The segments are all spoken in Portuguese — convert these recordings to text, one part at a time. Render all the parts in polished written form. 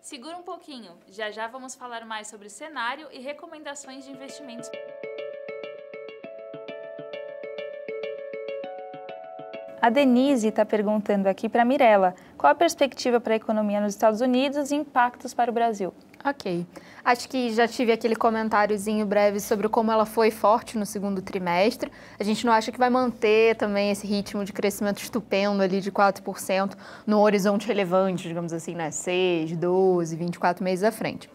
Segura um pouquinho, já já vamos falar mais sobre cenário e recomendações de investimentos. A Denise está perguntando aqui para a Mirella, qual a perspectiva para a economia nos Estados Unidos e impactos para o Brasil? Ok. Acho que já tive aquele comentáriozinho breve sobre como ela foi forte no segundo trimestre. A gente não acha que vai manter também esse ritmo de crescimento estupendo ali de 4% no horizonte relevante, digamos assim, né? 6, 12, 24 meses à frente.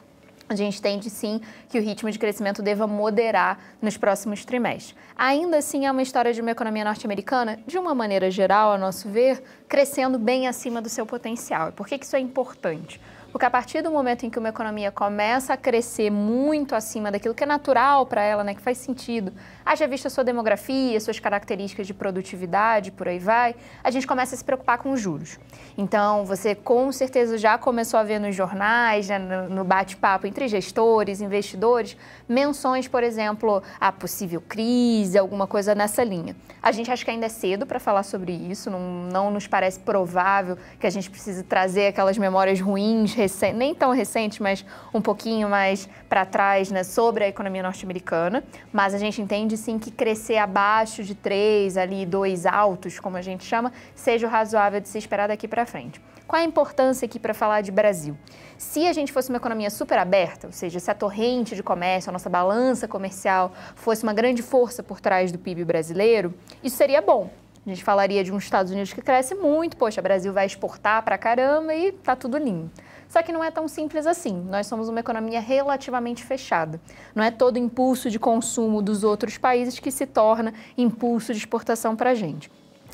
A gente entende, sim, que o ritmo de crescimento deva moderar nos próximos trimestres. Ainda assim, é uma história de uma economia norte-americana, de uma maneira geral, a nosso ver, crescendo bem acima do seu potencial. E por que isso é importante? Porque a partir do momento em que uma economia começa a crescer muito acima daquilo que é natural para ela, né, que faz sentido, haja vista a sua demografia, suas características de produtividade, por aí vai, a gente começa a se preocupar com os juros. Então, você com certeza já começou a ver nos jornais, né, no bate-papo entre gestores, investidores, menções, por exemplo, a possível crise, alguma coisa nessa linha. A gente acha que ainda é cedo para falar sobre isso, não nos parece provável que a gente precise trazer aquelas memórias ruins, nem tão recentes, mas um pouquinho mais para trás, né, sobre a economia norte-americana, mas a gente entende sim que crescer abaixo de 3, ali 2 altos, como a gente chama, seja o razoável de se esperar daqui para frente. Qual a importância aqui para falar de Brasil? Se a gente fosse uma economia super aberta, ou seja, se a torrente de comércio, a nossa balança comercial fosse uma grande força por trás do PIB brasileiro, isso seria bom. A gente falaria de uns Estados Unidos que cresce muito, poxa, o Brasil vai exportar pra caramba e tá tudo lindo. Só que não é tão simples assim. Nós somos uma economia relativamente fechada. Não é todo impulso de consumo dos outros países que se torna impulso de exportação para a gente.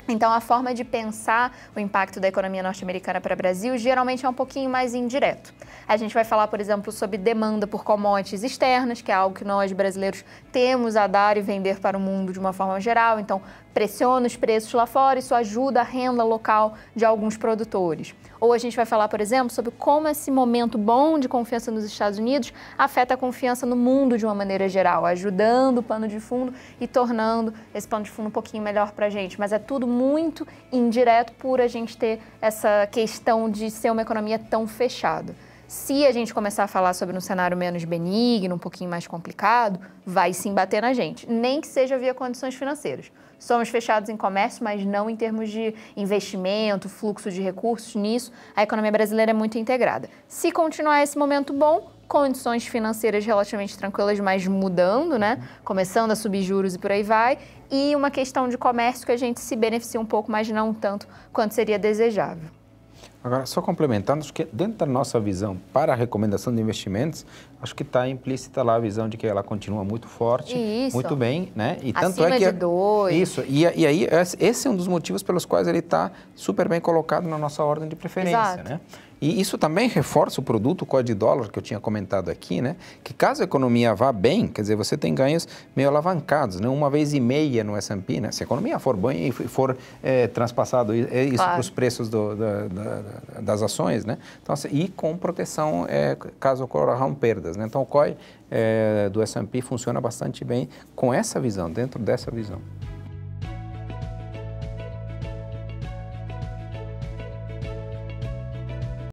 Então, a forma de pensar o impacto da economia norte-americana para o Brasil geralmente é um pouquinho mais indireto. A gente vai falar, por exemplo, sobre demanda por commodities externas, que é algo que nós brasileiros temos a dar e vender para o mundo de uma forma geral. Então, pressiona os preços lá fora, isso ajuda a renda local de alguns produtores. Ou a gente vai falar, por exemplo, sobre como esse momento bom de confiança nos Estados Unidos afeta a confiança no mundo de uma maneira geral, ajudando o pano de fundo e tornando esse pano de fundo um pouquinho melhor para a gente. Mas é tudo muito indireto por a gente ter essa questão de ser uma economia tão fechada. Se a gente começar a falar sobre um cenário menos benigno, um pouquinho mais complicado, vai sim bater na gente, nem que seja via condições financeiras. Somos fechados em comércio, mas não em termos de investimento, fluxo de recursos. Nisso, a economia brasileira é muito integrada. Se continuar esse momento bom, condições financeiras relativamente tranquilas, mas mudando, né? Começando a subir juros e por aí vai. E uma questão de comércio que a gente se beneficia um pouco, mas não tanto quanto seria desejável. Agora, só complementando, acho que dentro da nossa visão para a recomendação de investimentos, acho que está implícita lá a visão de que ela continua muito forte, isso. Muito bem, né? E acima tanto é que de 2. Isso, e aí esse é um dos motivos pelos quais ele está super bem colocado na nossa ordem de preferência, Exato. né? E isso também reforça o produto, o código de dólar que eu tinha comentado aqui, né? Que caso a economia vá bem, quer dizer, você tem ganhos meio alavancados, né? 1,5 no S&P, né? Se a economia for bem e for transpassado isso para os preços das ações, né? Então, e com proteção caso ocorram perdas, né? Então, o COI do S&P funciona bastante bem com essa visão, dentro dessa visão.